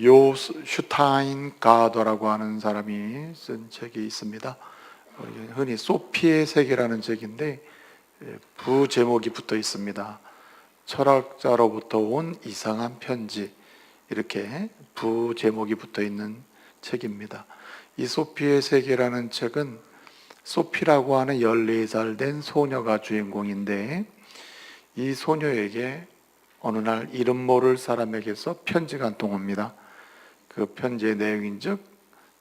요 슈타인 가더라고 하는 사람이 쓴 책이 있습니다. 흔히 소피의 세계라는 책인데 부제목이 붙어 있습니다. 철학자로부터 온 이상한 편지, 이렇게 부제목이 붙어 있는 책입니다. 이 소피의 세계라는 책은 소피라고 하는 14살 된 소녀가 주인공인데, 이 소녀에게 어느 날 이름 모를 사람에게서 편지가 한 통 옵니다. 그 편지의 내용인즉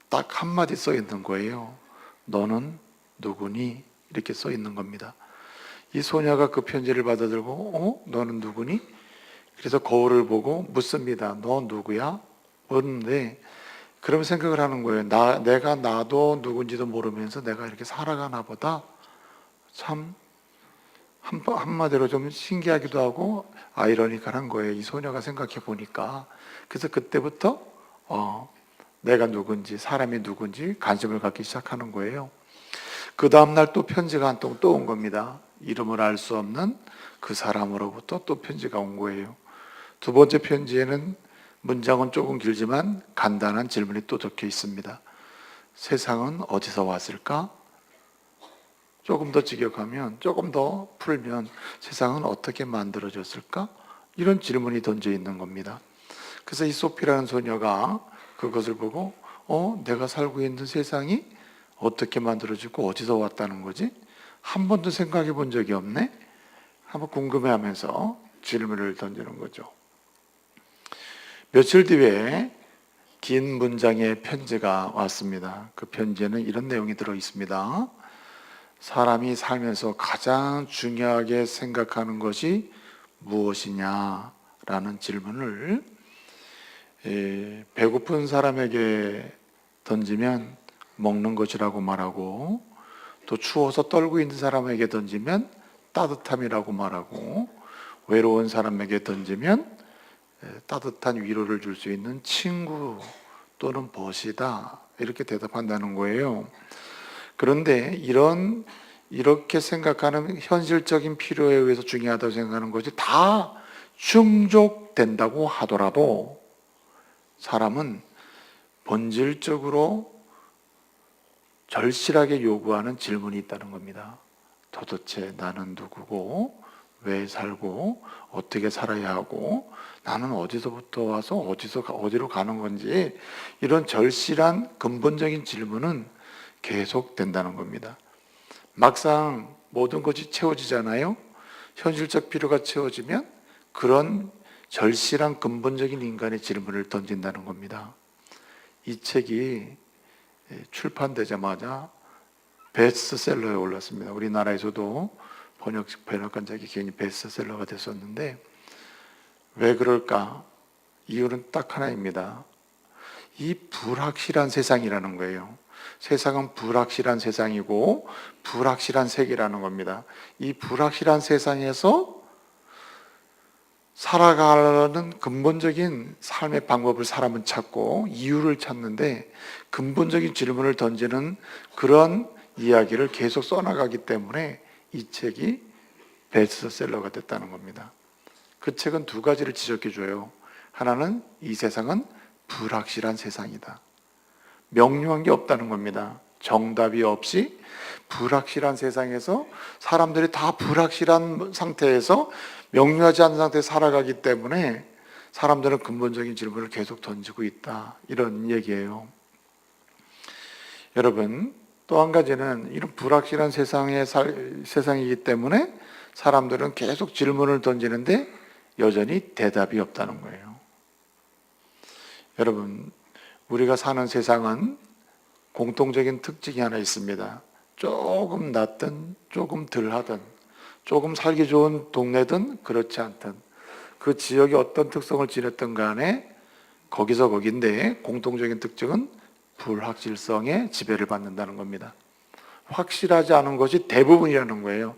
딱 한마디 써 있는 거예요. 너는 누구니? 이렇게 써 있는 겁니다. 이 소녀가 그 편지를 받아들고 너는 누구니? 그래서 거울을 보고 묻습니다. 너 누구야? 묻는데 그러면 생각을 하는 거예요. 내가 나도 누군지도 모르면서 내가 이렇게 살아가나 보다. 참 한마디로 좀 신기하기도 하고 아이러니컬한 거예요. 이 소녀가 생각해 보니까. 그래서 그때부터 내가 누군지, 사람이 누군지 관심을 갖기 시작하는 거예요. 그 다음날 또 편지가 한 통 또 온 겁니다. 이름을 알 수 없는 그 사람으로부터 또 편지가 온 거예요. 두 번째 편지에는 문장은 조금 길지만 간단한 질문이 또 적혀 있습니다. 세상은 어디서 왔을까? 조금 더 직역하면, 조금 더 풀면 세상은 어떻게 만들어졌을까? 이런 질문이 던져 있는 겁니다. 그래서 이 소피라는 소녀가 그것을 보고 내가 살고 있는 세상이 어떻게 만들어지고 어디서 왔다는 거지? 한 번도 생각해 본 적이 없네? 한번 궁금해하면서 질문을 던지는 거죠. 며칠 뒤에 긴 문장의 편지가 왔습니다. 그 편지에는 이런 내용이 들어 있습니다. 사람이 살면서 가장 중요하게 생각하는 것이 무엇이냐라는 질문을 배고픈 사람에게 던지면 먹는 것이라고 말하고, 또 추워서 떨고 있는 사람에게 던지면 따뜻함이라고 말하고, 외로운 사람에게 던지면 따뜻한 위로를 줄 수 있는 친구 또는 벗이다, 이렇게 대답한다는 거예요. 그런데 이렇게 생각하는 현실적인 필요에 의해서 중요하다고 생각하는 것이 다 충족된다고 하더라도 사람은 본질적으로 절실하게 요구하는 질문이 있다는 겁니다. 도대체 나는 누구고, 왜 살고, 어떻게 살아야 하고, 나는 어디서부터 와서 어디로 가는 건지, 이런 절실한 근본적인 질문은 계속된다는 겁니다. 막상 모든 것이 채워지잖아요. 현실적 필요가 채워지면 그런 절실한 근본적인 인간의 질문을 던진다는 겁니다. 이 책이 출판되자마자 베스트셀러에 올랐습니다. 우리나라에서도 번역한 책이 괜히 베스트셀러가 됐었는데, 왜 그럴까? 이유는 딱 하나입니다. 이 불확실한 세상이라는 거예요. 세상은 불확실한 세상이고 불확실한 세계라는 겁니다. 이 불확실한 세상에서 살아가는 근본적인 삶의 방법을 사람은 찾고 이유를 찾는데, 근본적인 질문을 던지는 그런 이야기를 계속 써나가기 때문에 이 책이 베스트셀러가 됐다는 겁니다. 그 책은 두 가지를 지적해줘요. 하나는 이 세상은 불확실한 세상이다. 명료한 게 없다는 겁니다. 정답이 없이 불확실한 세상에서 사람들이 다 불확실한 상태에서, 명료하지 않은 상태에서 살아가기 때문에 사람들은 근본적인 질문을 계속 던지고 있다, 이런 얘기예요. 여러분, 또 한 가지는 이런 불확실한 세상이기 때문에 사람들은 계속 질문을 던지는데 여전히 대답이 없다는 거예요. 여러분, 우리가 사는 세상은 공통적인 특징이 하나 있습니다. 조금 낫든 조금 덜하든, 조금 살기 좋은 동네든 그렇지 않든, 그 지역이 어떤 특성을 지녔든 간에 거기서 거긴데 공통적인 특징은 불확실성의 지배를 받는다는 겁니다. 확실하지 않은 것이 대부분이라는 거예요.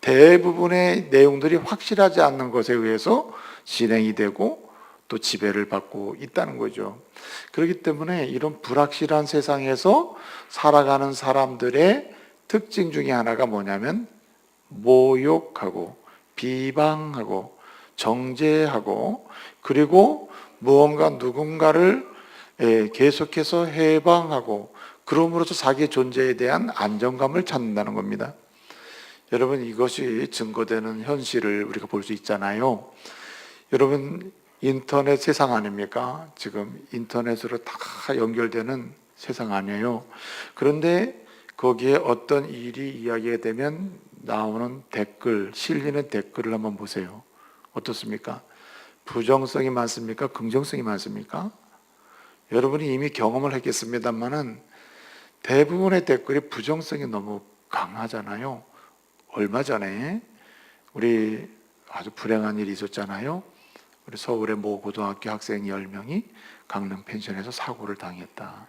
대부분의 내용들이 확실하지 않는 것에 의해서 진행이 되고 또 지배를 받고 있다는 거죠. 그렇기 때문에 이런 불확실한 세상에서 살아가는 사람들의 특징 중에 하나가 뭐냐면 모욕하고 비방하고 정죄하고, 그리고 무언가 누군가를 계속해서 해방하고 그럼으로써 자기의 존재에 대한 안정감을 찾는다는 겁니다. 여러분, 이것이 증거되는 현실을 우리가 볼 수 있잖아요. 여러분, 인터넷 세상 아닙니까? 지금 인터넷으로 다 연결되는 세상 아니에요. 그런데 거기에 어떤 일이 이야기가 되면 나오는 댓글, 실리는 댓글을 한번 보세요. 어떻습니까? 부정성이 많습니까? 긍정성이 많습니까? 여러분이 이미 경험을 했겠습니다만은 대부분의 댓글이 부정성이 너무 강하잖아요. 얼마 전에 우리 아주 불행한 일이 있었잖아요. 우리 서울의 모 고등학교 학생 10명이 강릉 펜션에서 사고를 당했다.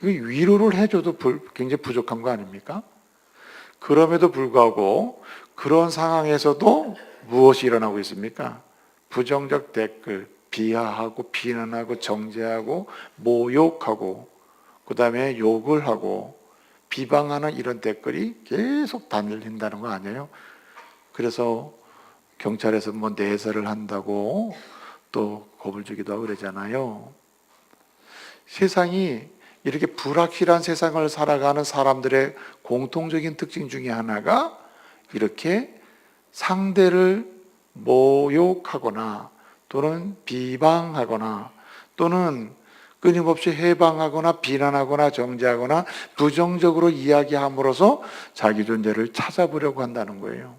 이거 위로를 해줘도 굉장히 부족한 거 아닙니까? 그럼에도 불구하고 그런 상황에서도 무엇이 일어나고 있습니까? 부정적 댓글, 비하하고 비난하고 정죄하고 모욕하고 그 다음에 욕을 하고 비방하는 이런 댓글이 계속 달린다는 거 아니에요? 그래서 경찰에서 뭐 내세를 한다고 또 겁을 주기도 하고 그러잖아요. 세상이 이렇게 불확실한 세상을 살아가는 사람들의 공통적인 특징 중에 하나가 이렇게 상대를 모욕하거나 또는 비방하거나 또는 끊임없이 해방하거나 비난하거나 정죄하거나 부정적으로 이야기함으로써 자기 존재를 찾아보려고 한다는 거예요.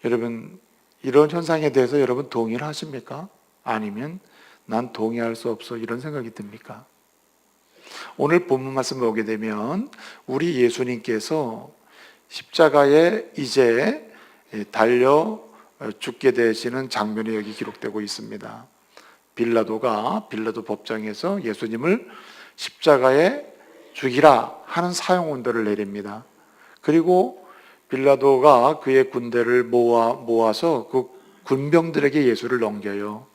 여러분, 이런 현상에 대해서 여러분 동의를 하십니까? 아니면 난 동의할 수 없어 이런 생각이 듭니까? 오늘 본문 말씀 보게 되면 우리 예수님께서 십자가에 이제 달려 죽게 되시는 장면이 여기 기록되고 있습니다. 빌라도 법정에서 예수님을 십자가에 죽이라 하는 사형 언도를 내립니다. 그리고 빌라도가 그의 군대를 모아서 그 군병들에게 예수를 넘겨요.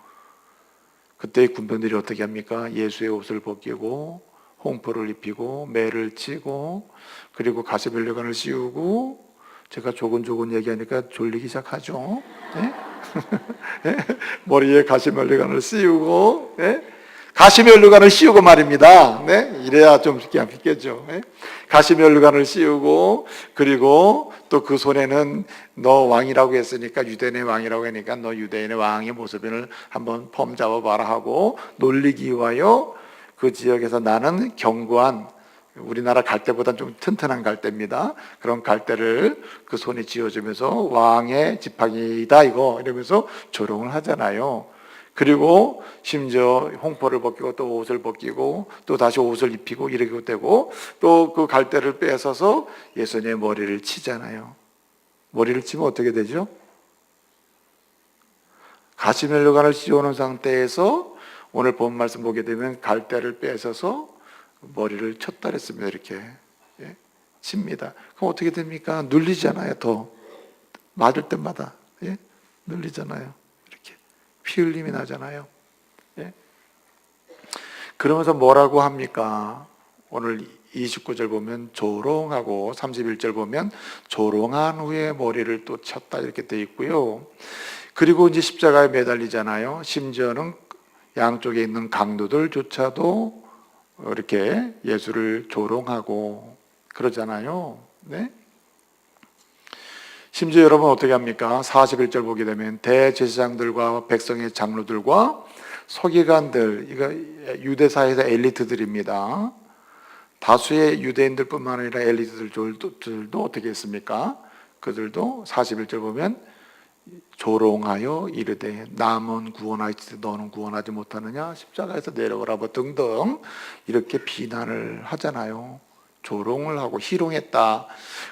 그때 군병들이 어떻게 합니까? 예수의 옷을 벗기고 홍포를 입히고 매를 치고 그리고 가시면류관을 씌우고, 제가 조곤조곤 얘기하니까 졸리기 시작하죠. 네? 머리에 가시면류관을 씌우고, 네? 가시면류관을 씌우고 말입니다. 네? 이래야 좀 있겠죠. 네? 가시면류관을 씌우고, 그리고 또 그 손에는 너 왕이라고 했으니까, 유대인의 왕이라고 하니까 너 유대인의 왕의 모습을 한번 폼 잡아봐라 하고 놀리기 위하여 그 지역에서 나는 견고한, 우리나라 갈대보다는 좀 튼튼한 갈대입니다. 그런 갈대를 그 손에 쥐어주면서 왕의 지팡이다 이거 이러면서 조롱을 하잖아요. 그리고 심지어 홍포를 벗기고 또 옷을 벗기고 또 다시 옷을 입히고 이렇게 되고 또 그 갈대를 뺏어서 예수님의 머리를 치잖아요. 머리를 치면 어떻게 되죠? 가시면류관을 씌우는 상태에서 오늘 본 말씀 보게 되면 갈대를 뺏어서 머리를 쳤다 그랬습니다. 이렇게 칩니다. 그럼 어떻게 됩니까? 눌리잖아요. 더 맞을 때마다 눌리잖아요. 이렇게 피 흘림이 나잖아요. 그러면서 뭐라고 합니까? 오늘 29절 보면 조롱하고 31절 보면 조롱한 후에 머리를 또 쳤다 이렇게 돼 있고요. 그리고 이제 십자가에 매달리잖아요. 심지어는 양쪽에 있는 강도들조차도 이렇게 예수를 조롱하고 그러잖아요. 네? 심지어 여러분 어떻게 합니까? 41절 보게 되면 대제사장들과 백성의 장로들과 서기관들, 이거 유대사회에서 엘리트들입니다. 다수의 유대인들뿐만 아니라 엘리트들도 어떻게 했습니까? 그들도 41절 보면 조롱하여 이르되 남은 구원하지 너는 구원하지 못하느냐, 십자가에서 내려오라 뭐 등등 이렇게 비난을 하잖아요. 조롱을 하고 희롱했다.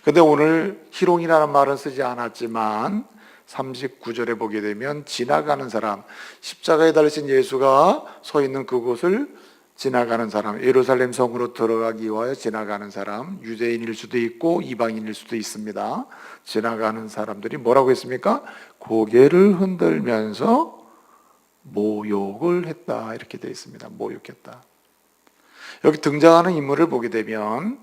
근데 오늘 희롱이라는 말은 쓰지 않았지만 39절에 보게 되면 지나가는 사람, 십자가에 달리신 예수가 서 있는 그곳을 지나가는 사람, 예루살렘 성으로 들어가기 위하여 지나가는 사람, 유대인일 수도 있고 이방인일 수도 있습니다. 지나가는 사람들이 뭐라고 했습니까? 고개를 흔들면서 모욕을 했다 이렇게 되어 있습니다. 모욕했다. 여기 등장하는 인물을 보게 되면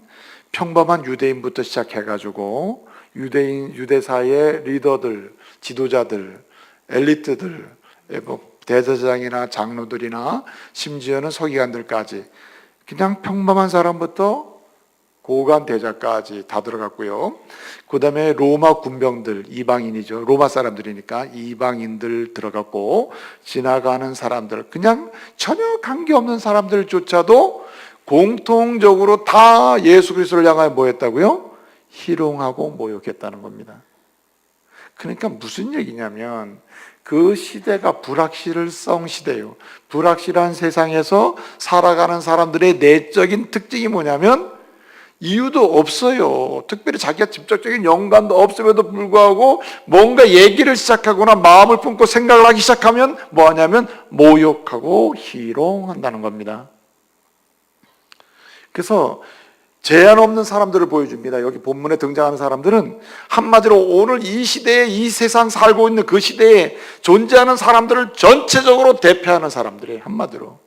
평범한 유대인부터 시작해가지고 유대사의 리더들, 지도자들, 엘리트들, 뭐 대제사장이나 장로들이나 심지어는 서기관들까지 그냥 평범한 사람부터 고관 대자까지 다 들어갔고요. 그 다음에 로마 군병들, 이방인이죠. 로마 사람들이니까 이방인들 들어갔고, 지나가는 사람들, 그냥 전혀 관계없는 사람들조차도 공통적으로 다 예수 그리스도를 향하여 뭐 했다고요? 희롱하고 모욕했다는 겁니다. 그러니까 무슨 얘기냐면 그 시대가 불확실성 시대예요. 불확실한 세상에서 살아가는 사람들의 내적인 특징이 뭐냐면 이유도 없어요. 특별히 자기가 직접적인 연관도 없음에도 불구하고 뭔가 얘기를 시작하거나 마음을 품고 생각을 하기 시작하면 뭐 하냐면 모욕하고 희롱한다는 겁니다. 그래서 제한 없는 사람들을 보여줍니다. 여기 본문에 등장하는 사람들은 한마디로 오늘 이 시대에, 이 세상 살고 있는 그 시대에 존재하는 사람들을 전체적으로 대표하는 사람들이에요. 한마디로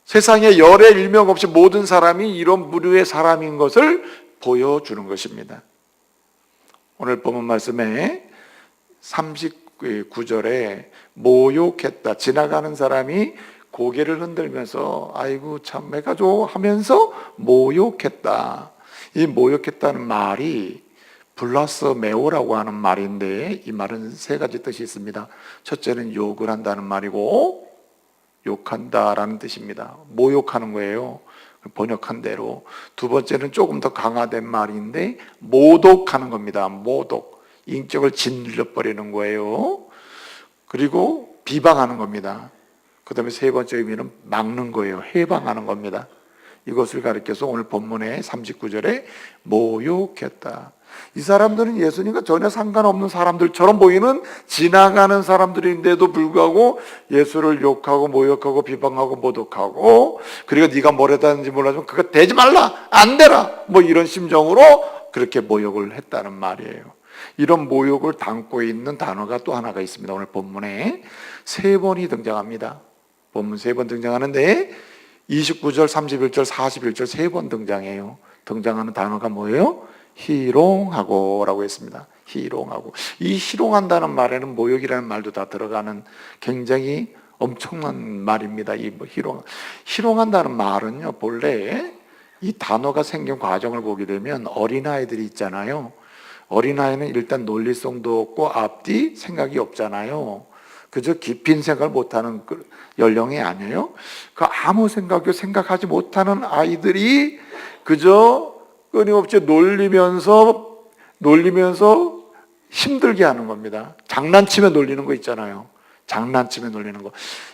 세상에 열의 일명 없이 모든 사람이 이런 부류의 사람인 것을 보여주는 것입니다. 오늘 본문 말씀에 39절에 모욕했다. 지나가는 사람이 고개를 흔들면서 아이고 참 매가죠 하면서 모욕했다. 이 모욕했다는 말이 블라스메오라고 하는 말인데 이 말은 세 가지 뜻이 있습니다. 첫째는 욕을 한다는 말이고 욕한다라는 뜻입니다. 모욕하는 거예요. 번역한 대로. 두 번째는 조금 더 강화된 말인데 모독하는 겁니다. 모독. 인격을 짓눌려버리는 거예요. 그리고 비방하는 겁니다. 그 다음에 세 번째 의미는 막는 거예요. 해방하는 겁니다. 이것을 가리켜서 오늘 본문의 39절에 모욕했다. 이 사람들은 예수님과 전혀 상관없는 사람들처럼 보이는 지나가는 사람들인데도 불구하고 예수를 욕하고 모욕하고 비방하고 모독하고, 그리고 네가 뭘 했다는지 몰라지만 그거 되지 말라, 안 되라, 뭐 이런 심정으로 그렇게 모욕을 했다는 말이에요. 이런 모욕을 담고 있는 단어가 또 하나가 있습니다. 오늘 본문에 세 번이 등장합니다. 본문 세 번 등장하는데 29절, 31절, 41절 세 번 등장해요. 등장하는 단어가 뭐예요? 희롱하고 라고 했습니다. 희롱하고. 이 희롱한다는 말에는 모욕이라는 말도 다 들어가는 굉장히 엄청난 말입니다. 이 희롱한다는 말은요, 본래 이 단어가 생긴 과정을 보게 되면 어린아이들이 있잖아요. 어린아이는 일단 논리성도 없고 앞뒤 생각이 없잖아요. 그저 깊은 생각을 못하는 그 연령이 아니에요. 그 아무 생각하지 못하는 아이들이 그저 끊임없이 놀리면서 힘들게 하는 겁니다. 장난치며 놀리는 거 있잖아요. 장난치며 놀리는 거.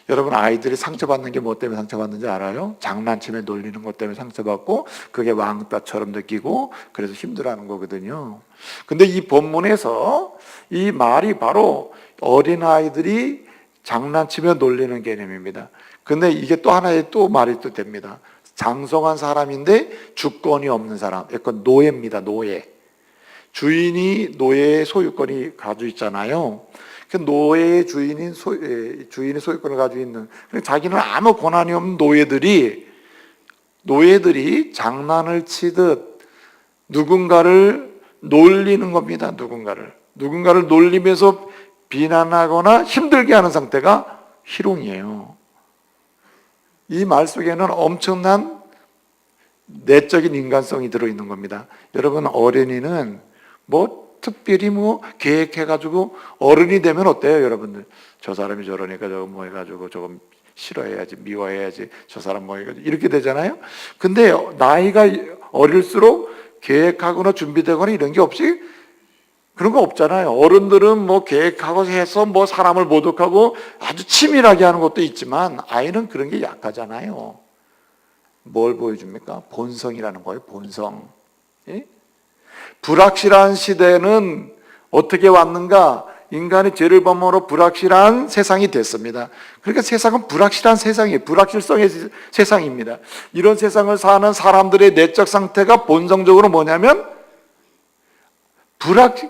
여러분 아이들이 상처받는 게 뭐 때문에 상처받는지 알아요? 장난치며 놀리는 것 때문에 상처받고 그게 왕따처럼 느끼고 그래서 힘들어하는 거거든요. 근데 이 본문에서 이 말이 바로 어린아이들이 장난치며 놀리는 개념입니다. 근데 이게 또 하나의 또 말이 또 됩니다. 장성한 사람인데 주권이 없는 사람, 약간 노예입니다. 노예. 주인이 노예의 소유권이 가지고 있잖아요. 그 노예의 주인이 소유권을 가지고 있는, 자기는 아무 권한이 없는 노예들이 장난을 치듯 누군가를 놀리는 겁니다. 누군가를 놀리면서 비난하거나 힘들게 하는 상태가 희롱이에요. 이 말 속에는 엄청난 내적인 인간성이 들어있는 겁니다. 여러분 어린이는 특별히 계획해가지고 어른이 되면 어때요 여러분들? 저 사람이 저러니까 저거 뭐 해가지고 조금 싫어해야지, 미워해야지, 저 사람 뭐 해가지고 이렇게 되잖아요. 근데 나이가 어릴수록 계획하거나 준비되거나 이런 게 없이 그런 거 없잖아요. 어른들은 계획하고 해서 사람을 모독하고 아주 치밀하게 하는 것도 있지만 아이는 그런 게 약하잖아요. 뭘 보여줍니까? 본성이라는 거예요. 본성. 예? 불확실한 시대는 어떻게 왔는가? 인간이 죄를 범함으로 불확실한 세상이 됐습니다. 그러니까 세상은 불확실한 세상이에요. 불확실성의 세상입니다. 이런 세상을 사는 사람들의 내적 상태가 본성적으로 뭐냐면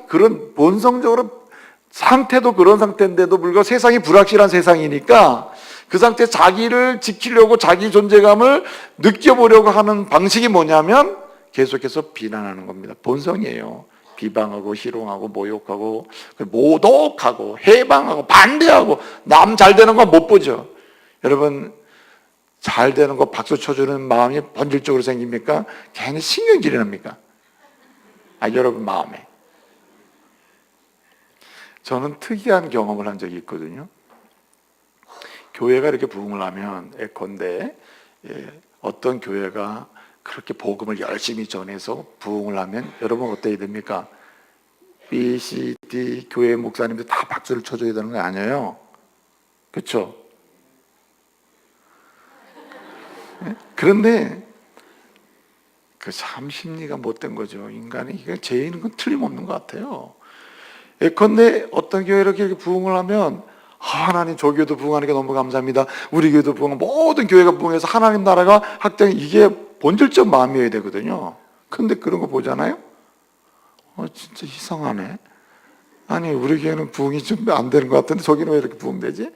그런 본성적으로 상태도 그런 상태인데도 불구하고 세상이 불확실한 세상이니까 그 상태에 자기를 지키려고 자기 존재감을 느껴보려고 하는 방식이 뭐냐면 계속해서 비난하는 겁니다. 본성이에요. 비방하고 희롱하고 모욕하고 모독하고 해방하고 반대하고 남 잘 되는 건 못 보죠. 여러분 잘 되는 거 박수 쳐주는 마음이 본질적으로 생깁니까? 괜히 신경질이 납니까? 여러분 마음에. 저는 특이한 경험을 한 적이 있거든요. 교회가 이렇게 부흥을 하면 예컨대 어떤 교회가 그렇게 복음을 열심히 전해서 부흥을 하면 여러분 어때야 됩니까? B, C, D 교회 목사님들 다 박수를 쳐줘야 되는 거 아니에요? 그렇죠? 그런데 그 참 심리가 못된 거죠. 인간이 이게 죄인은 건 틀림없는 것 같아요. 예컨대 어떤 교회가 이렇게 부흥을 하면 하나님 저 교회도 부흥하니까 너무 감사합니다. 우리 교회도 부흥, 모든 교회가 부흥해서 하나님 나라가 확장, 이게 본질적 마음이어야 되거든요. 근데 그런 거 보잖아요. 진짜 이상하네. 아니 우리 교회는 부흥이 좀 안 되는 것 같은데 저기는 왜 이렇게 부흥되지?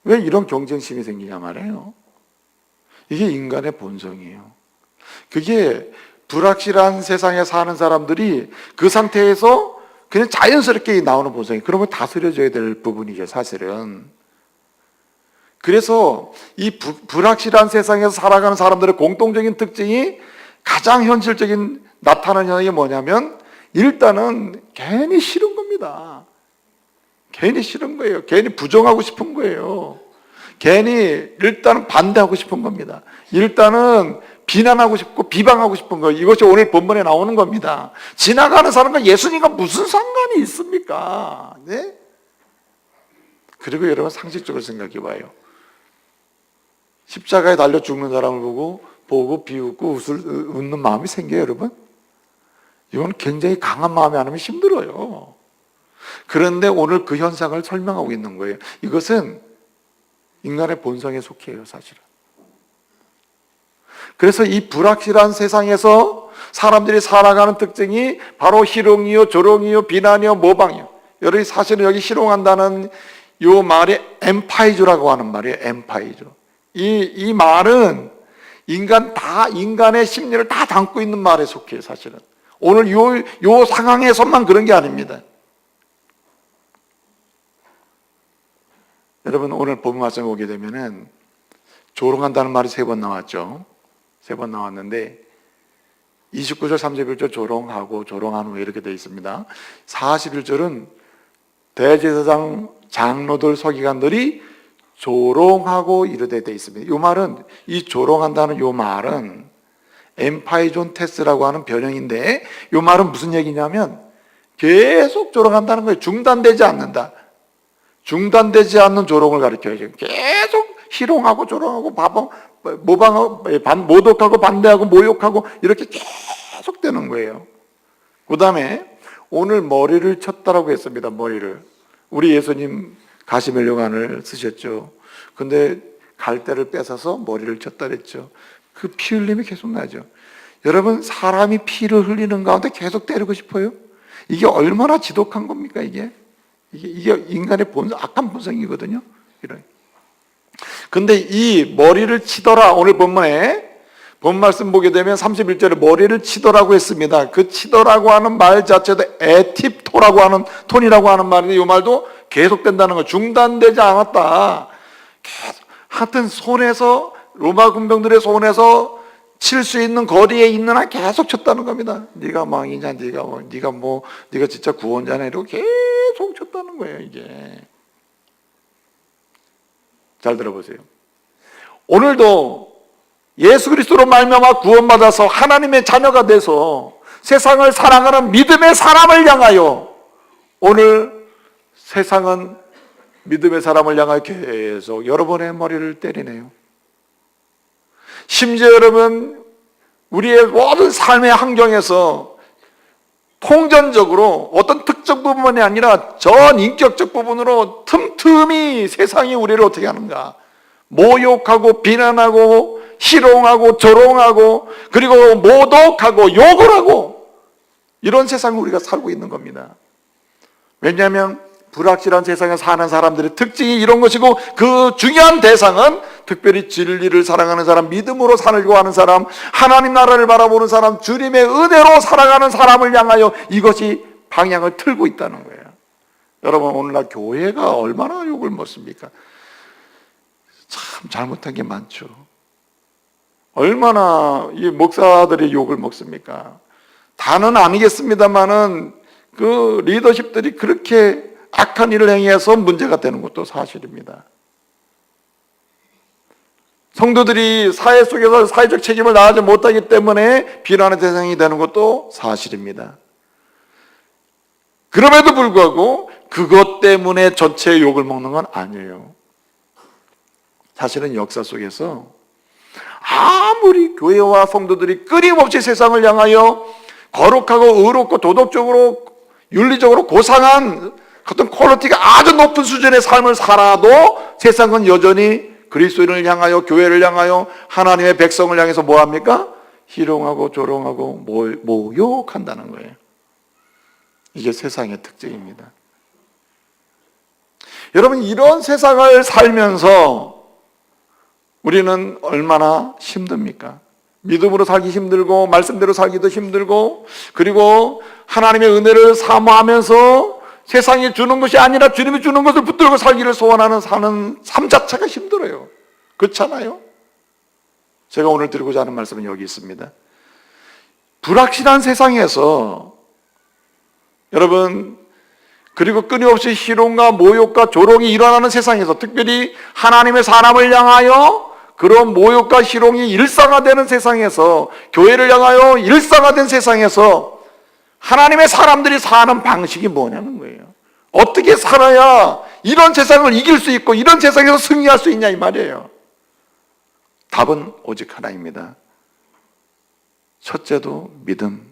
왜 이런 경쟁심이 생기냐 말이에요. 이게 인간의 본성이에요. 그게 불확실한 세상에 사는 사람들이 그 상태에서 그냥 자연스럽게 나오는 본성이, 그러면 다스려져야 될 부분이죠 사실은. 그래서 이 불확실한 세상에서 살아가는 사람들의 공통적인 특징이, 가장 현실적인 나타나는 현상이 뭐냐면 일단은 괜히 싫은 겁니다. 괜히 싫은 거예요. 괜히 부정하고 싶은 거예요. 괜히 일단은 반대하고 싶은 겁니다. 일단은 비난하고 싶고 비방하고 싶은 거예요. 이것이 오늘 본문에 나오는 겁니다. 지나가는 사람과 예수님과 무슨 상관이 있습니까? 네? 그리고 여러분 상식적으로 생각해 봐요. 십자가에 달려 죽는 사람을 보고 비웃고 웃는 마음이 생겨요, 여러분? 이건 굉장히 강한 마음이 아니면 힘들어요. 그런데 오늘 그 현상을 설명하고 있는 거예요. 이것은 인간의 본성에 속해요, 사실은. 그래서 이 불확실한 세상에서 사람들이 살아가는 특징이 바로 희롱이요, 조롱이요, 비난이요, 모방이요. 여러분이 사실은 여기 희롱한다는 이 말이 엠파이조라고 하는 말이에요. 엠파이조. 이 말은 인간의 심리를 다 담고 있는 말에 속해요, 사실은. 오늘 요 상황에서만 그런 게 아닙니다. 여러분 오늘 본문 말씀에 오게 되면은 조롱한다는 말이 3번 나왔죠. 3번 나왔는데 29절, 31절 조롱하고 조롱한 후에 이렇게 되어 있습니다. 41절은 대제사장 장로들 서기관들이 조롱하고 이르되 되어 있습니다. 이 말은, 이 조롱한다는 이 말은 엠파이존 테스라고 하는 변형인데, 이 말은 무슨 얘기냐면 계속 조롱한다는 거예요. 중단되지 않는다. 중단되지 않는 조롱을 가르쳐요. 계속 희롱하고 조롱하고 모방하고 모독하고 반대하고 모욕하고 이렇게 계속 되는 거예요. 그 다음에 오늘 머리를 쳤다라고 했습니다. 머리를. 우리 예수님 가시멜로관을 쓰셨죠. 근데 갈대를 뺏어서 머리를 쳤다 그랬죠. 그 피 흘림이 계속 나죠. 여러분 사람이 피를 흘리는 가운데 계속 때리고 싶어요? 이게 얼마나 지독한 겁니까 이게? 이게 인간의 악한 본성이거든요. 근데 이 머리를 치더라, 오늘 본문에 본 말씀 보게 되면 31절에 머리를 치더라고 했습니다. 그 치더라고 하는 말 자체도 에팁토라고 하는, 톤이라고 하는 말인데 이 말도 계속된다는 거, 중단되지 않았다. 계속. 하여튼 손에서, 로마 군병들의 손에서 칠 수 있는 거리에 있는 한 계속 쳤다는 겁니다. 네가 왕이냐, 네가 진짜 구원자냐, 이러고 계속 쳤다는 거예요, 이게. 잘 들어보세요. 오늘도 예수 그리스도로 말미암아 구원받아서 하나님의 자녀가 돼서 세상을 사랑하는 믿음의 사람을 향하여, 오늘 세상은 믿음의 사람을 향하여 계속 여러분의 머리를 때리네요. 심지어 여러분 우리의 모든 삶의 환경에서 통전적으로 어떤 특정 부분이 아니라 전 인격적 부분으로 틈틈이 세상이 우리를 어떻게 하는가, 모욕하고 비난하고 희롱하고 조롱하고 그리고 모독하고 욕을 하고, 이런 세상을 우리가 살고 있는 겁니다. 왜냐하면 불확실한 세상에 사는 사람들의 특징이 이런 것이고, 그 중요한 대상은 특별히 진리를 사랑하는 사람, 믿음으로 살려고 하는 사람, 하나님 나라를 바라보는 사람, 주님의 은혜로 살아가는 사람을 향하여 이것이 방향을 틀고 있다는 거예요. 여러분, 오늘날 교회가 얼마나 욕을 먹습니까? 참 잘못한 게 많죠. 얼마나 이 목사들이 욕을 먹습니까? 다는 아니겠습니다만은 그 리더십들이 그렇게 악한 일을 행해서 문제가 되는 것도 사실입니다. 성도들이 사회 속에서 사회적 책임을 다하지 못하기 때문에 비난의 대상이 되는 것도 사실입니다. 그럼에도 불구하고 그것 때문에 전체 욕을 먹는 건 아니에요. 사실은 역사 속에서 아무리 교회와 성도들이 끊임없이 세상을 향하여 거룩하고 의롭고 도덕적으로 윤리적으로 고상한 어떤 퀄리티가 아주 높은 수준의 삶을 살아도 세상은 여전히 그리스도인을 향하여, 교회를 향하여, 하나님의 백성을 향해서 뭐합니까? 희롱하고 조롱하고 모욕한다는 거예요. 이게 세상의 특징입니다. 여러분, 이런 세상을 살면서 우리는 얼마나 힘듭니까? 믿음으로 살기 힘들고, 말씀대로 살기도 힘들고, 그리고 하나님의 은혜를 사모하면서 세상이 주는 것이 아니라 주님이 주는 것을 붙들고 살기를 소원하는 사는 삶 자체가 힘들어요. 그렇잖아요? 제가 오늘 드리고자 하는 말씀은 여기 있습니다. 불확실한 세상에서 여러분, 그리고 끊임없이 희롱과 모욕과 조롱이 일어나는 세상에서, 특별히 하나님의 사람을 향하여 그런 모욕과 희롱이 일상화되는 세상에서, 교회를 향하여 일상화된 세상에서 하나님의 사람들이 사는 방식이 뭐냐는 거예요. 어떻게 살아야 이런 세상을 이길 수 있고 이런 세상에서 승리할 수 있냐 이 말이에요. 답은 오직 하나입니다. 첫째도 믿음,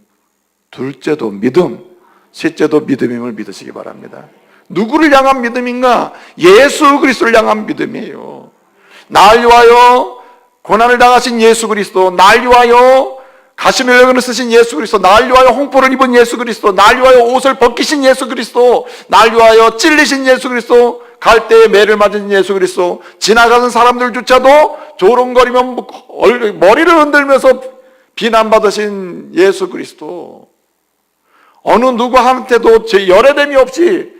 둘째도 믿음, 셋째도 믿음임을 믿으시기 바랍니다. 누구를 향한 믿음인가? 예수 그리스도를 향한 믿음이에요. 날 위하여 고난을 당하신 예수 그리스도, 날 위하여 가시멜령을 쓰신 예수 그리스도, 날 위하여 홍포를 입은 예수 그리스도, 날 위하여 옷을 벗기신 예수 그리스도, 날 위하여 찔리신 예수 그리스도, 갈대에 매를 맞은 예수 그리스도, 지나가는 사람들조차도 조롱거리며 머리를 흔들면서 비난받으신 예수 그리스도, 어느 누구한테도 열애됨이 없이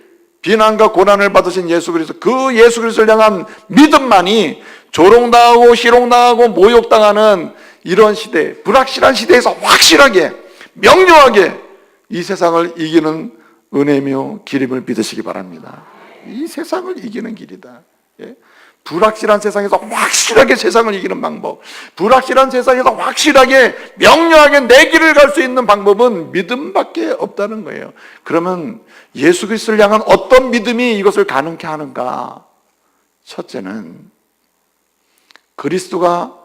비난과 고난을 받으신 예수 그리스도, 그 예수 그리스도를 향한 믿음만이 조롱당하고 희롱당하고 모욕당하는 이런 시대, 불확실한 시대에서 확실하게 명료하게 이 세상을 이기는 은혜며 길임을 믿으시기 바랍니다. 이 세상을 이기는 길이다. 예? 불확실한 세상에서 확실하게 세상을 이기는 방법, 불확실한 세상에서 확실하게 명료하게 내 길을 갈 수 있는 방법은 믿음밖에 없다는 거예요. 그러면 예수 그리스도를 향한 어떤 믿음이 이것을 가능케 하는가? 첫째는 그리스도가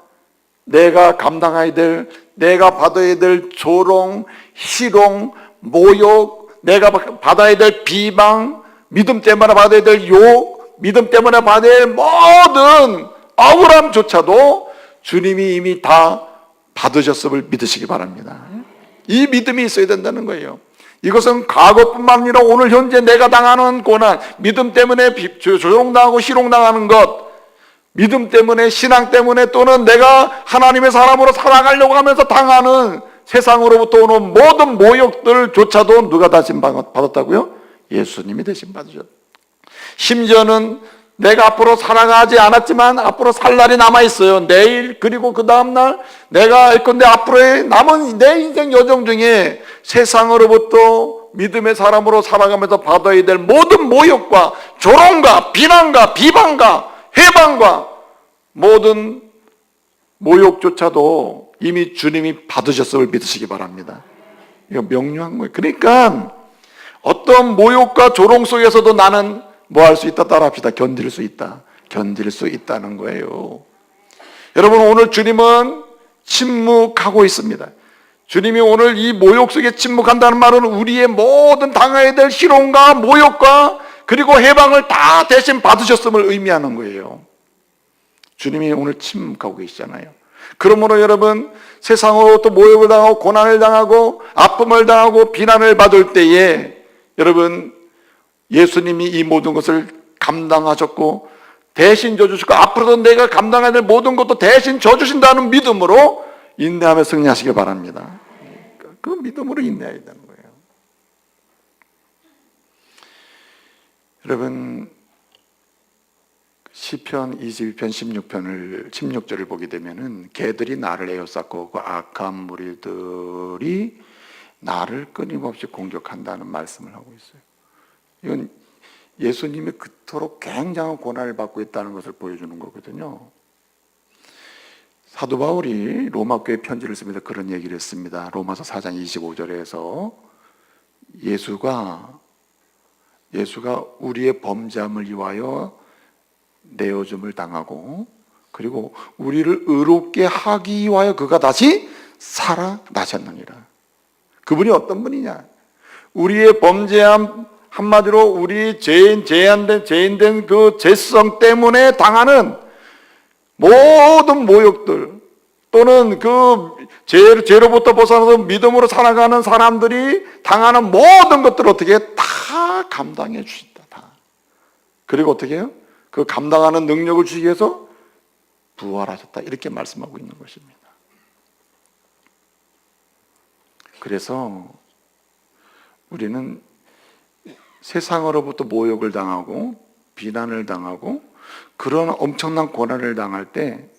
내가 감당해야 될, 내가 받아야 될 조롱, 희롱, 모욕, 내가 받아야 될 비방, 믿음 때문에 받아야 될 욕, 믿음 때문에 받아야 할 모든 억울함조차도 주님이 이미 다 받으셨음을 믿으시기 바랍니다. 이 믿음이 있어야 된다는 거예요. 이것은 과거뿐만 아니라 오늘 현재 내가 당하는 고난, 믿음 때문에 조롱당하고 희롱당하는 것, 믿음 때문에, 신앙 때문에, 또는 내가 하나님의 사람으로 살아가려고 하면서 당하는 세상으로부터 오는 모든 모욕들조차도 누가 대신 받았다고요? 예수님이 대신 받으셨다. 심지어는 내가 앞으로 살아가지 않았지만 앞으로 살 날이 남아있어요. 내일, 그리고 그 다음날 내가 알건대 앞으로의 남은 내 인생 여정 중에 세상으로부터 믿음의 사람으로 살아가면서 받아야 될 모든 모욕과 조롱과 비난과 비방과 해방과 모든 모욕조차도 이미 주님이 받으셨음을 믿으시기 바랍니다. 이거 명료한 거예요. 그러니까 어떤 모욕과 조롱 속에서도 나는 뭐 할 수 있다? 따라합시다. 견딜 수 있다. 견딜 수 있다는 거예요. 여러분, 오늘 주님은 침묵하고 있습니다. 주님이 오늘 이 모욕 속에 침묵한다는 말은 우리의 모든 당해야 될 희롱과 모욕과 그리고 해방을 다 대신 받으셨음을 의미하는 거예요. 주님이 오늘 침묵하고 계시잖아요. 그러므로 여러분, 세상으로 또 모욕을 당하고 고난을 당하고 아픔을 당하고 비난을 받을 때에 여러분, 예수님이 이 모든 것을 감당하셨고 대신 져주시고 앞으로도 내가 감당해야 될 모든 것도 대신 져주신다는 믿음으로 인내하며 승리하시길 바랍니다. 그 믿음으로 인내해야 되는 거예요. 여러분, 시편 22편 16절을 보게 되면은 개들이 나를 에워싸고 그 악한 무리들이 나를 끊임없이 공격한다는 말씀을 하고 있어요. 이건 예수님이 그토록 굉장한 고난을 받고 있다는 것을 보여주는 거거든요. 사도 바울이 로마 교회 편지를 쓰면서 그런 얘기를 했습니다. 로마서 4장 25절에서 예수가 우리의 범죄함을 위하여 내어줌을 당하고 그리고 우리를 의롭게 하기 위하여 그가 다시 살아나셨느니라. 그분이 어떤 분이냐? 우리의 범죄함, 한마디로 우리 죄인된 그 죄성 때문에 당하는 모든 모욕들 또는 그 죄로부터 벗어나서 믿음으로 살아가는 사람들이 당하는 모든 것들을 어떻게 다 감당해 주신다. 다. 그리고 어떻게 해요? 그 감당하는 능력을 주시기 위해서 부활하셨다. 이렇게 말씀하고 있는 것입니다. 그래서 우리는 세상으로부터 모욕을 당하고 비난을 당하고 그런 엄청난 고난을 당할 때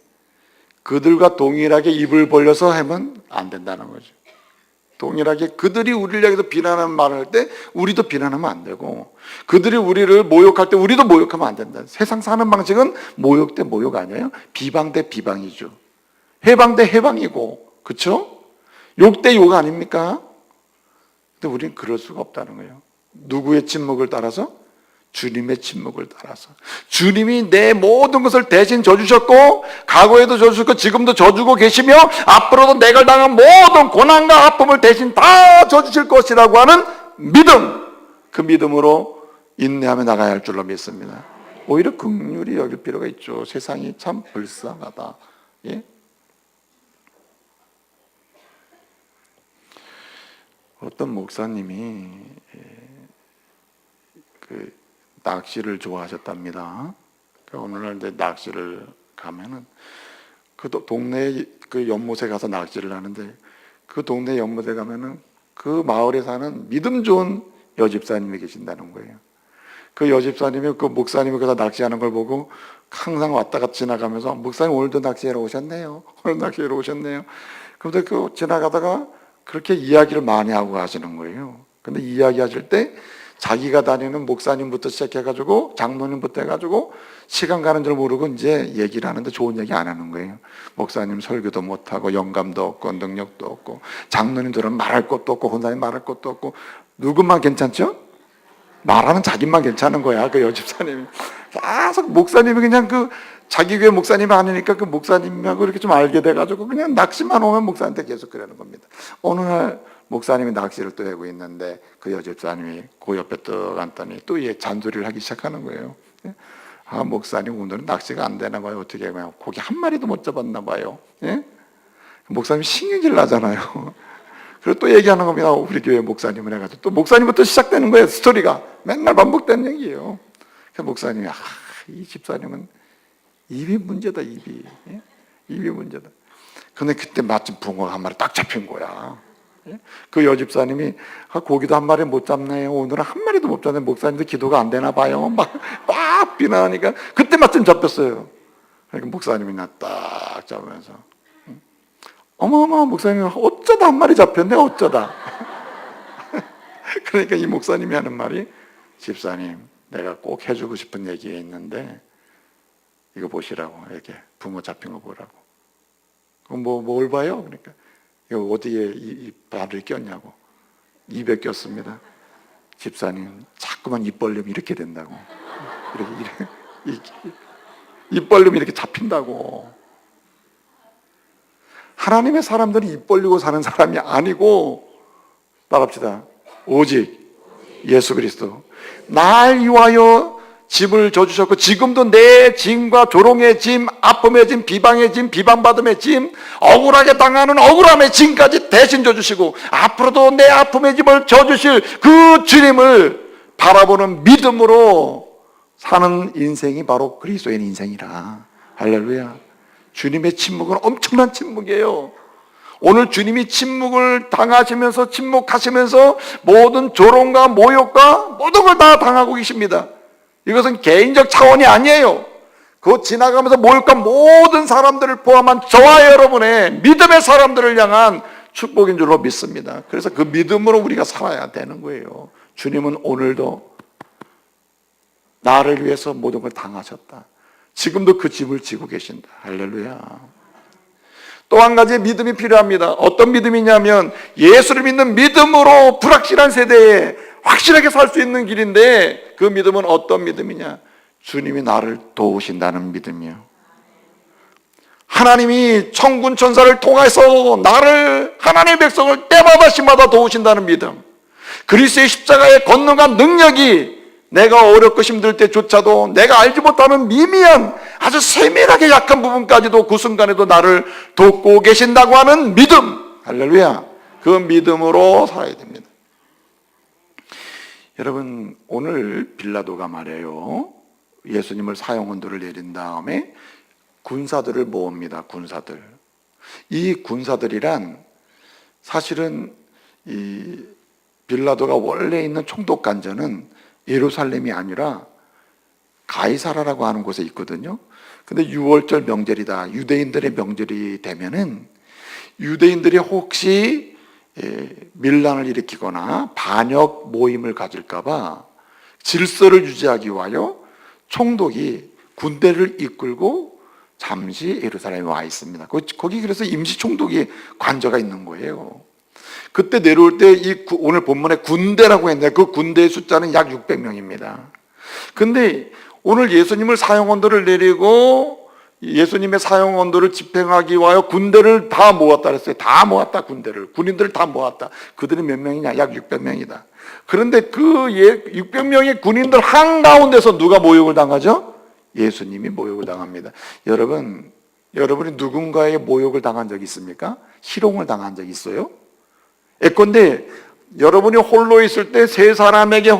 그들과 동일하게 입을 벌려서 하면 안 된다는 거죠. 동일하게 그들이 우리를 향해서 비난하는 말을 할 때 우리도 비난하면 안 되고 그들이 우리를 모욕할 때 우리도 모욕하면 안 된다. 세상 사는 방식은 모욕 대 모욕 아니에요? 비방 대 비방이죠. 해방 대 해방이고, 그렇죠? 욕 대 욕 아닙니까? 근데 우리는 그럴 수가 없다는 거예요. 누구의 침묵을 따라서? 주님의 침묵을 따라서. 주님이 내 모든 것을 대신 져주셨고 과거에도 져주셨고 지금도 져주고 계시며 앞으로도 내가 당한 모든 고난과 아픔을 대신 다 져주실 것이라고 하는 믿음, 그 믿음으로 인내하며 나가야 할 줄로 믿습니다. 오히려 긍휼히 여길 필요가 있죠. 세상이 참 불쌍하다. 예? 어떤 목사님이 낚시를 좋아하셨답니다. 어느 날 이제 낚시를 가면은 그 동네 그 연못에 가서 낚시를 하는데 그 동네 연못에 가면은 그 마을에 사는 믿음 좋은 여집사님이 계신다는 거예요. 그 여집사님이 그 목사님이 거기서 낚시하는 걸 보고 항상 왔다 갔다 지나가면서 목사님 오늘도 낚시하러 오셨네요. 오늘 낚시하러 오셨네요. 그런데 그 지나가다가 그렇게 이야기를 많이 하고 가시는 거예요. 근데 이야기하실 때 자기가 다니는 목사님부터 시작해가지고 장로님부터 해가지고 시간 가는 줄 모르고 이제 얘기를 하는데 좋은 얘기 안 하는 거예요. 목사님 설교도 못하고 영감도 없고 능력도 없고 장로님들은 말할 것도 없고 권사님 말할 것도 없고 누구만 괜찮죠? 말하는 자기만 괜찮은 거야. 그 여집사님이 계속 목사님이 그냥 그 자기 교회 목사님이 아니니까 그 목사님하고 이렇게 좀 알게 돼가지고 그냥 낚시만 오면 목사한테 계속 그러는 겁니다. 어느 날 목사님이 낚시를 또 하고 있는데 그 여집사님이 그 옆에 또 앉더니 또 얘 잔소리를 하기 시작하는 거예요. 아, 목사님 오늘은 낚시가 안 되나 봐요. 어떻게 하면 고기 한 마리도 못 잡았나 봐요. 예? 목사님 신경질 나잖아요. 그리고 또 얘기하는 겁니다. 우리 교회 목사님을 해가지고 또 목사님부터 시작되는 거예요. 스토리가 맨날 반복되는 얘기예요. 그 목사님이 이 집사님은 입이 문제다. 입이. 예? 입이 문제다. 근데 그때 마침 붕어가 한 마리 딱 잡힌 거야. 그 여집사님이 고기도 한 마리 못 잡네요. 오늘은 한 마리도 못 잡네. 목사님도 기도가 안 되나 봐요. 막 비난하니까 그때 마침 잡혔어요. 그러니까 목사님이 나 딱 잡으면서 어머어머 목사님 어쩌다 한 마리 잡혔네. 어쩌다. 그러니까 이 목사님이 하는 말이 집사님 내가 꼭 해주고 싶은 얘기가 있는데 이거 보시라고. 이렇게 붕어 잡힌 거 보라고. 그럼 뭘 봐요? 그러니까 이거 어디에 이 발을 꼈냐고. 입에 꼈습니다. 집사님 자꾸만 입 벌리면 이렇게 된다고. 이렇게 입 벌리면 이렇게 잡힌다고. 하나님의 사람들이 입 벌리고 사는 사람이 아니고 따라합시다. 오직 예수 그리스도 날 위하여 짐을 져주셨고 지금도 내 짐과 조롱의 짐, 아픔의 짐, 비방의 짐, 비방받음의 짐, 억울하게 당하는 억울함의 짐까지 대신 져주시고 앞으로도 내 아픔의 짐을 져주실 그 주님을 바라보는 믿음으로 사는 인생이 바로 그리스도인 인생이라. 할렐루야. 주님의 침묵은 엄청난 침묵이에요. 오늘 주님이 침묵을 당하시면서 침묵하시면서 모든 조롱과 모욕과 모든 걸 다 당하고 계십니다. 이것은 개인적 차원이 아니에요. 그 지나가면서 모욕과 모든 사람들을 포함한 저와 여러분의 믿음의 사람들을 향한 축복인 줄로 믿습니다. 그래서 그 믿음으로 우리가 살아야 되는 거예요. 주님은 오늘도 나를 위해서 모든 걸 당하셨다. 지금도 그 짐을 지고 계신다. 할렐루야. 또 한 가지 믿음이 필요합니다. 어떤 믿음이냐면 예수를 믿는 믿음으로 불확실한 세대에 확실하게 살 수 있는 길인데, 그 믿음은 어떤 믿음이냐? 주님이 나를 도우신다는 믿음이요. 하나님이 천군 천사를 통해서 나를, 하나님의 백성을 때마다 시마다 도우신다는 믿음. 그리스도의 십자가의 권능과 능력이 내가 어렵고 힘들 때조차도 내가 알지 못하는 미미한 아주 세밀하게 약한 부분까지도 그 순간에도 나를 돕고 계신다고 하는 믿음. 할렐루야. 그 믿음으로 살아야 됩니다. 여러분, 오늘 빌라도가 말이에요, 예수님을 사형언도를 내린 다음에 군사들을 모읍니다. 군사들. 이 군사들이란 사실은 이 빌라도가 원래 있는 총독관저는 예루살렘이 아니라 가이사라라고 하는 곳에 있거든요. 근데 6월절 명절이다, 유대인들의 명절이 되면은 유대인들이 혹시 밀란을 일으키거나 반역 모임을 가질까봐 질서를 유지하기 위하여 총독이 군대를 이끌고 잠시 예루살렘에 와 있습니다. 거기 그래서 임시 총독이 관저가 있는 거예요. 그때 내려올 때 오늘 본문에 군대라고 했는데 그 군대의 숫자는 약 600명입니다. 근데 오늘 예수님을 사형언도를 내리고 예수님의 사형언도를 집행하기 위하여 군대를 다 모았다 그랬어요. 다 모았다. 군인들을 다 모았다. 그들이 몇 명이냐? 약 600명이다. 그런데 그 600명의 군인들 한가운데서 누가 모욕을 당하죠? 예수님이 모욕을 당합니다. 여러분이 누군가의 모욕을 당한 적이 있습니까? 희롱을 당한 적이 있어요? 예컨대 여러분이 홀로 있을 때 세 사람에게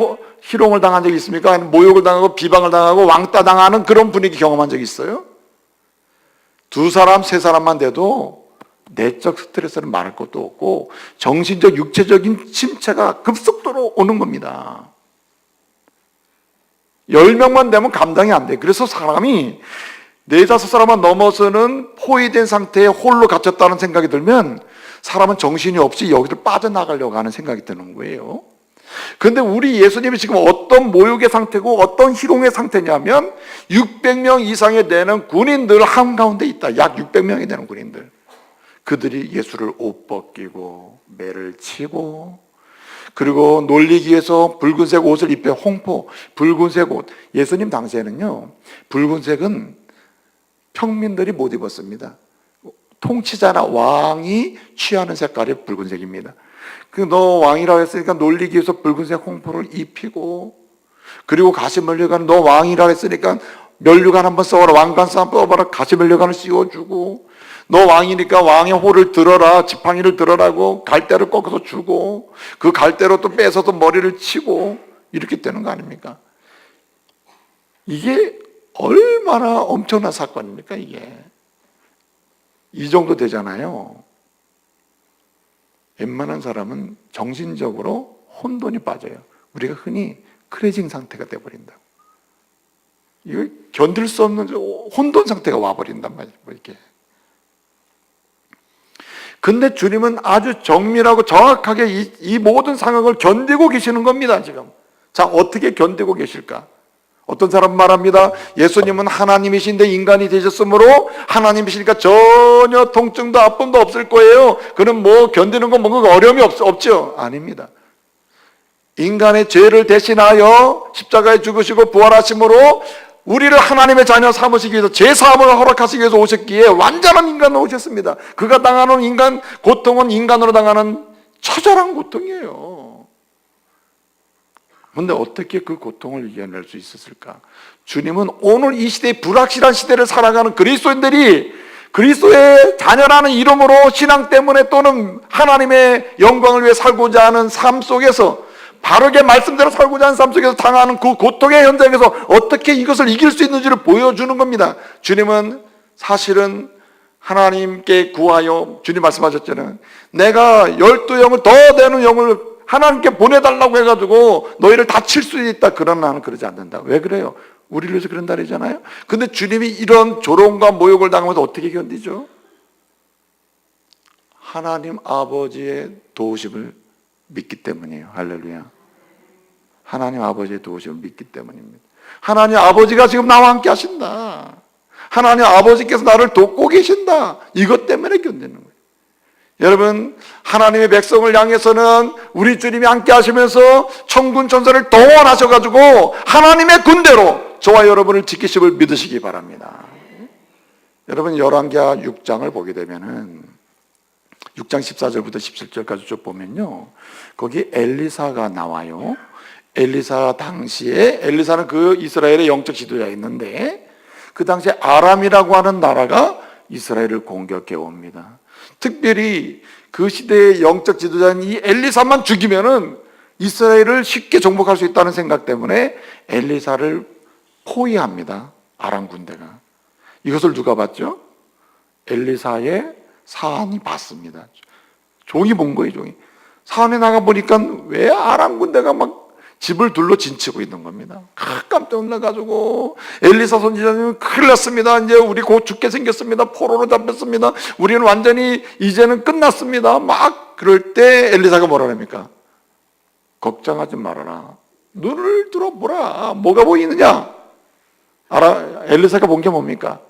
희롱을 당한 적이 있습니까? 모욕을 당하고 비방을 당하고 왕따 당하는 그런 분위기 경험한 적이 있어요? 두 사람, 세 사람만 돼도 내적 스트레스는 말할 것도 없고 정신적, 육체적인 침체가 급속도로 오는 겁니다. 10명만 되면 감당이 안 돼. 그래서 사람이 4-5사람만 넘어서는 포위된 상태에 홀로 갇혔다는 생각이 들면 사람은 정신이 없이 여기를 빠져나가려고 하는 생각이 드는 거예요. 그런데 우리 예수님이 지금 어떤 모욕의 상태고 어떤 희롱의 상태냐면 600명 이상이 되는 군인들 한가운데 있다. 약 600명이 되는 군인들. 그들이 예수를 옷 벗기고 매를 치고 그리고 놀리기 위해서 붉은색 옷을 입혀 홍포, 붉은색 옷. 예수님 당시에는요, 붉은색은 평민들이 못 입었습니다. 통치자나 왕이 취하는 색깔이 붉은색입니다. 너 왕이라고 했으니까 놀리기 위해서 붉은색 홍포를 입히고, 그리고 가시 면류관, 너 왕이라고 했으니까 면류관 한번 써봐라, 왕관 한번 써봐라, 가시 면류관을 씌워주고, 너 왕이니까 왕의 호를 들어라, 지팡이를 들어라고 갈대를 꺾어서 주고, 그 갈대로 또 뺏어서 머리를 치고, 이렇게 되는 거 아닙니까? 이게 얼마나 엄청난 사건입니까, 이게? 이 정도 되잖아요. 웬만한 사람은 정신적으로 혼돈이 빠져요. 우리가 흔히 크레이징 상태가 돼버린다고. 이거 견딜 수 없는 혼돈 상태가 와버린단 말이에요. 이렇게. 근데 주님은 아주 정밀하고 정확하게 이 모든 상황을 견디고 계시는 겁니다, 지금. 자, 어떻게 견디고 계실까? 어떤 사람 말합니다. 예수님은 하나님이신데 인간이 되셨으므로 하나님이시니까 전혀 통증도 아픔도 없을 거예요. 그는 뭐 견디는 건 뭔가 어려움이 없죠? 아닙니다. 인간의 죄를 대신하여 십자가에 죽으시고 부활하심으로 우리를 하나님의 자녀 삼으시기 위해서 죄사함을 허락하시기 위해서 오셨기에 완전한 인간으로 오셨습니다. 그가 당하는 인간 고통은 인간으로 당하는 처절한 고통이에요. 그런데 어떻게 그 고통을 이겨낼 수 있었을까? 주님은 오늘 이 시대의 불확실한 시대를 살아가는 그리스도인들이 그리스도의 자녀라는 이름으로 신앙 때문에 또는 하나님의 영광을 위해 살고자 하는 삶 속에서 바르게 말씀대로 살고자 하는 삶 속에서 당하는 그 고통의 현장에서 어떻게 이것을 이길 수 있는지를 보여주는 겁니다. 주님은 사실은 하나님께 구하여, 주님 말씀하셨잖아요. 내가 12영을 더 되는 영을 하나님께 보내달라고 해가지고 너희를 다칠 수 있다. 그러나 나는 그러지 않는다. 왜 그래요? 우리를 위해서 그런다 그러잖아요. 근데 주님이 이런 조롱과 모욕을 당하면서 어떻게 견디죠? 하나님 아버지의 도우심을 믿기 때문이에요. 할렐루야. 하나님 아버지의 도우심을 믿기 때문입니다. 하나님 아버지가 지금 나와 함께 하신다. 하나님 아버지께서 나를 돕고 계신다. 이것 때문에 견디는 거예요. 여러분, 하나님의 백성을 향해서는 우리 주님이 함께 하시면서 천군 천사를 동원하셔가지고 하나님의 군대로 저와 여러분을 지키심을 믿으시기 바랍니다. 여러분, 열왕기하 6장을 보게 되면은 6장 14절부터 17절까지 쭉 보면요, 거기 엘리사가 나와요. 엘리사 당시에, 엘리사는 그 이스라엘의 영적 지도자였는데 그 당시에 아람이라고 하는 나라가 이스라엘을 공격해 옵니다. 특별히 그 시대의 영적 지도자인 이 엘리사만 죽이면은 이스라엘을 쉽게 정복할 수 있다는 생각 때문에 엘리사를 포위합니다. 아람 군대가. 이것을 누가 봤죠? 엘리사의 사환이 봤습니다. 종이 본 거예요, 종이. 사환에 나가 보니까 왜 아람 군대가 막 집을 둘러 진치고 있는 겁니다. 깜짝 놀라가지고 엘리사 선지자님은 큰일 났습니다. 이제 우리 곧 죽게 생겼습니다. 포로로 잡혔습니다. 우리는 완전히 이제는 끝났습니다. 막 그럴 때 엘리사가 뭐라 합니까? 걱정하지 말아라. 눈을 들어보라. 뭐가 보이느냐? 엘리사가 본 게 뭡니까?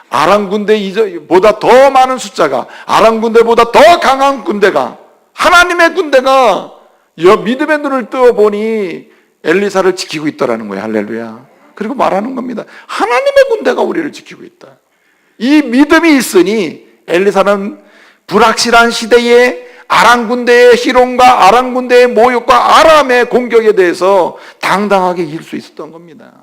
아람 군대보다 더 많은 숫자가, 아람 군대보다 더 강한 군대가, 하나님의 군대가 믿음의 눈을 뜨어보니 엘리사를 지키고 있다라는 거예요. 할렐루야. 그리고 말하는 겁니다. 하나님의 군대가 우리를 지키고 있다. 이 믿음이 있으니 엘리사는 불확실한 시대에 아람 군대의 희롱과 아람 군대의 모욕과 아람의 공격에 대해서 당당하게 이길 수 있었던 겁니다.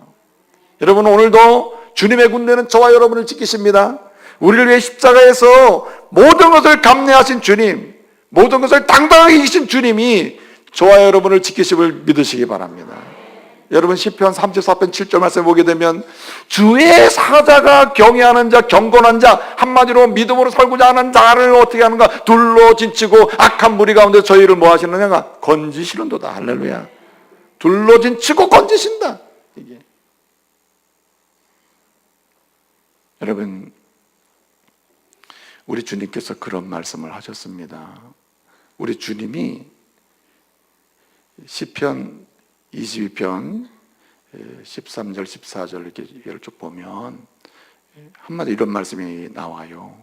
여러분, 오늘도 주님의 군대는 저와 여러분을 지키십니다. 우리를 위해 십자가에서 모든 것을 감내하신 주님, 모든 것을 당당하게 이기신 주님이 저와 여러분을 지키심을 믿으시기 바랍니다. 여러분, 시편 34편 7절 말씀 보게 되면 주의 사자가 경외하는 자, 경건한 자, 한마디로 믿음으로 살고자 하는 자를 어떻게 하는가? 둘로 진치고 악한 무리 가운데 저희를 뭐 하시느냐가? 건지시는도다. 할렐루야. 둘로 진치고 건지신다. 이게. 여러분, 우리 주님께서 그런 말씀을 하셨습니다. 우리 주님이 시편 22편 13절 14절 이렇게 쭉 보면 한마디 이런 말씀이 나와요.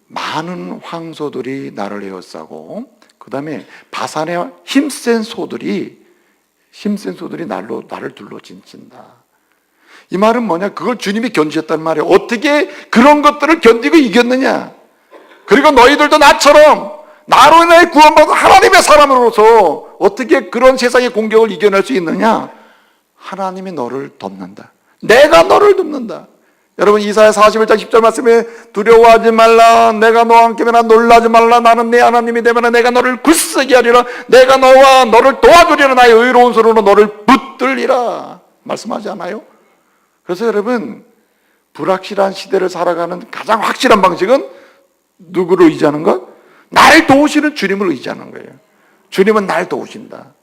많은 황소들이 나를 에워싸고, 그 다음에 바산의 힘센 소들이 나를 둘러 진친다. 이 말은 뭐냐? 그걸 주님이 견디셨단 말이에요. 어떻게 그런 것들을 견디고 이겼느냐? 그리고 너희들도 나처럼 나로 인해 구원받은 하나님의 사람으로서 어떻게 그런 세상의 공격을 이겨낼 수 있느냐? 하나님이 너를 돕는다. 내가 너를 돕는다. 여러분, 이사야 41장 10절 말씀에 두려워하지 말라. 내가 너와 함께면 놀라지 말라. 나는 내 하나님이 되면 내가 너를 굳세게 하리라. 내가 너와 너를 도와주리라. 나의 의로운 손으로 너를 붙들리라. 말씀하지 않아요? 그래서 여러분, 불확실한 시대를 살아가는 가장 확실한 방식은 누구를 의지하는 것? 날 도우시는 주님을 의지하는 거예요. 주님은 날 도우신다.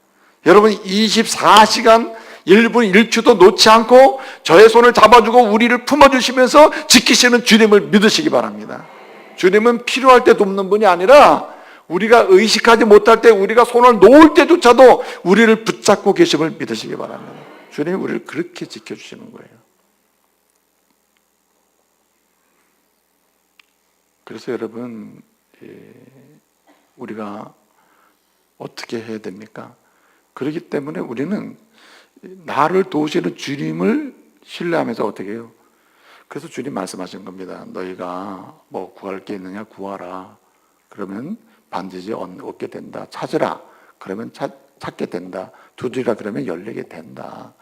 여러분, 24시간 1분 1초도 놓지 않고 저의 손을 잡아주고 우리를 품어주시면서 지키시는 주님을 믿으시기 바랍니다. 주님은 필요할 때 돕는 분이 아니라 우리가 의식하지 못할 때, 우리가 손을 놓을 때조차도 우리를 붙잡고 계심을 믿으시기 바랍니다. 주님이 우리를 그렇게 지켜주시는 거예요. 그래서 여러분, 우리가 어떻게 해야 됩니까? 그렇기 때문에 우리는 나를 도우시는 주님을 신뢰하면서 어떻게 해요? 그래서 주님 말씀하신 겁니다. 너희가 뭐 구할 게 있느냐? 구하라. 그러면 반드시 얻게 된다. 찾으라. 그러면 찾게 된다. 두드리라. 그러면 열리게 된다.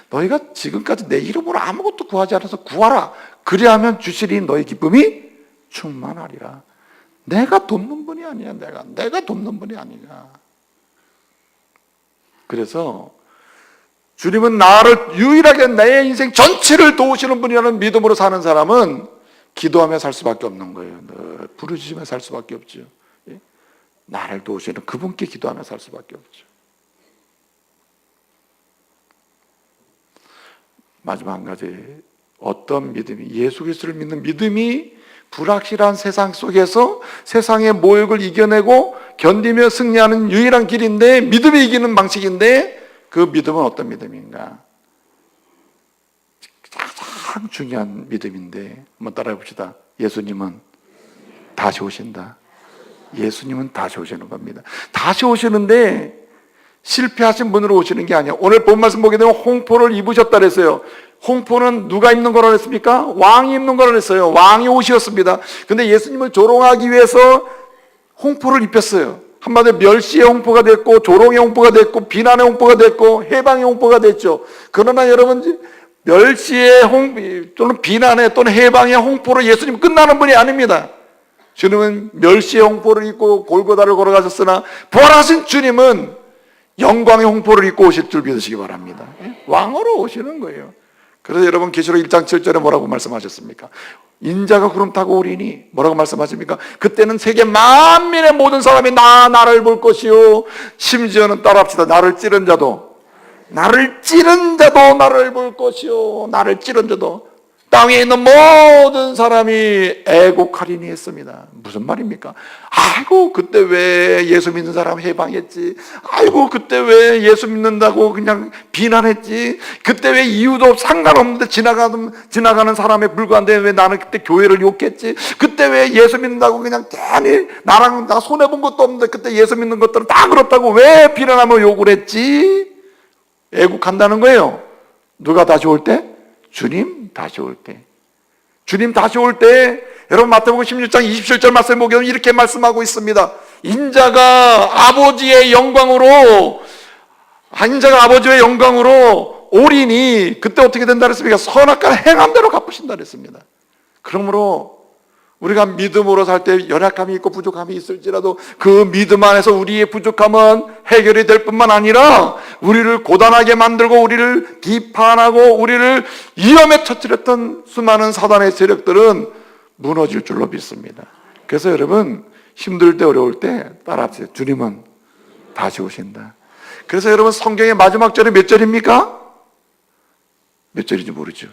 너희가 지금까지 내 이름으로 아무것도 구하지 않아서 구하라. 그리하면 주시리 너희 기쁨이 충만하리라. 내가 돕는 분이 아니야. 내가 돕는 분이 아니야. 그래서 주님은 나를 유일하게 내 인생 전체를 도우시는 분이라는 믿음으로 사는 사람은 기도하며 살 수밖에 없는 거예요. 부르짖으며 살 수밖에 없죠. 예? 나를 도우시는 그분께 기도하며 살 수밖에 없죠. 마지막 한 가지, 어떤 믿음이, 예수 그리스도를 믿는 믿음이 불확실한 세상 속에서 세상의 모욕을 이겨내고 견디며 승리하는 유일한 길인데, 믿음이 이기는 방식인데, 그 믿음은 어떤 믿음인가? 가장 중요한 믿음인데 한번 따라해 봅시다. 예수님은 다시 오신다. 예수님은 다시 오시는 겁니다. 다시 오시는데 실패하신 분으로 오시는 게 아니야. 오늘 본 말씀 보게 되면 홍포를 입으셨다 그랬어요. 홍포는 누가 입는 거라 그랬습니까? 왕이 입는 거라 그랬어요. 왕이 옷이었습니다. 근데 예수님을 조롱하기 위해서 홍포를 입혔어요. 한마디로 멸시의 홍포가 됐고, 조롱의 홍포가 됐고, 비난의 홍포가 됐고, 해방의 홍포가 됐죠. 그러나 여러분, 멸시의 또는 비난의 또는 해방의 홍포로 예수님 끝나는 분이 아닙니다. 주님은 멸시의 홍포를 입고 골고다를 걸어가셨으나 부활하신 주님은 영광의 홍포를 입고 오실 줄 믿으시기 바랍니다. 왕으로 오시는 거예요. 그래서 여러분 계시록 1장 7절에 뭐라고 말씀하셨습니까? 인자가 구름 타고 오리니 뭐라고 말씀하십니까? 그때는 세계 만민의 모든 사람이 나를 볼 것이요, 심지어는 따라합시다. 나를 찌른 자도 나를 볼 것이요, 나를 찌른 자도 땅에 있는 모든 사람이 애곡하리니 했습니다. 무슨 말입니까? 아이고 그때 왜 예수 믿는 사람 해방했지? 아이고 그때 왜 예수 믿는다고 그냥 비난했지? 그때 왜 이유도 상관없는데 지나가는 사람에 불과한데 왜 나는 그때 교회를 욕했지? 그때 왜 예수 믿는다고 그냥 괜히 나랑 나 손해본 것도 없는데 그때 예수 믿는 것들은 다 그렇다고 왜 비난하며 욕을 했지? 애곡한다는 거예요. 누가 다시 올 때? 주님 다시 올 때. 주님 다시 올 때, 여러분 마태복음 16장 27절 말씀 보면 이렇게 말씀하고 있습니다. 인자가 아버지의 영광으로 오리니 그때 어떻게 된다 그랬습니까? 선악과를 행한 대로 갚으신다 그랬습니다. 그러므로 우리가 믿음으로 살 때 연약함이 있고 부족함이 있을지라도 그 믿음 안에서 우리의 부족함은 해결이 될 뿐만 아니라 우리를 고단하게 만들고 우리를 비판하고 우리를 위험에 처뜨렸던 수많은 사단의 세력들은 무너질 줄로 믿습니다. 그래서 여러분 힘들 때 어려울 때 따라합시다. 주님은 다시 오신다. 그래서 여러분 성경의 마지막 절이 몇 절입니까? 몇 절인지 모르죠.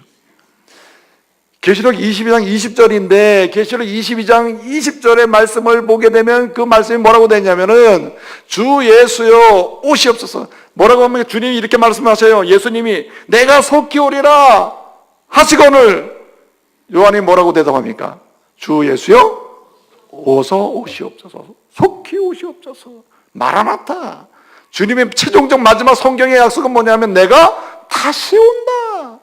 계시록 22장 20절인데 계시록 22장 20절의 말씀을 보게 되면 그 말씀이 뭐라고 되냐면은 주 예수여 오시옵소서. 뭐라고 하면 주님이 이렇게 말씀하세요. 예수님이 내가 속히 오리라 하시거늘 요한이 뭐라고 대답합니까? 주 예수여 어서 오시옵소서. 속히 오시옵소서. 마라나타. 주님의 최종적 마지막 성경의 약속은 뭐냐면 내가 다시 온다.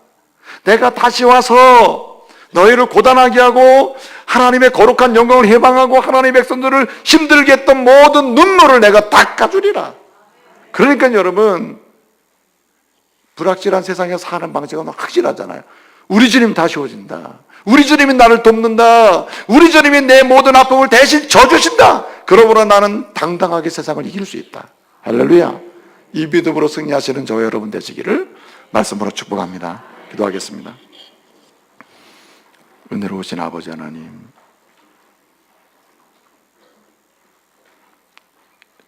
내가 다시 와서 너희를 고단하게 하고 하나님의 거룩한 영광을 해방하고 하나님의 백성들을 힘들게 했던 모든 눈물을 내가 닦아주리라. 그러니까 여러분 불확실한 세상에 사는 방식은 확실하잖아요. 우리 주님 다시 오신다. 우리 주님이 나를 돕는다. 우리 주님이 내 모든 아픔을 대신 져주신다. 그러므로 나는 당당하게 세상을 이길 수 있다. 할렐루야. 이 믿음으로 승리하시는 저와 여러분 되시기를 말씀으로 축복합니다. 기도하겠습니다. 은혜로우신 아버지 하나님,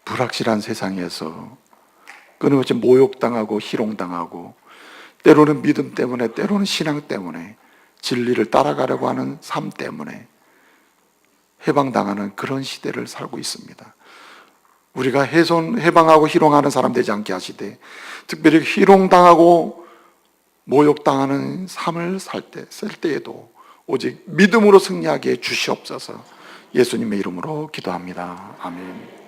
불확실한 세상에서 끊임없이 모욕당하고 희롱당하고 때로는 믿음 때문에 때로는 신앙 때문에 진리를 따라가려고 하는 삶 때문에 해방당하는 그런 시대를 살고 있습니다. 우리가 해방하고 희롱하는 사람 되지 않게 하시되 특별히 희롱당하고 모욕당하는 삶을 살 때에도 오직 믿음으로 승리하게 해 주시옵소서. 예수님의 이름으로 기도합니다. 아멘.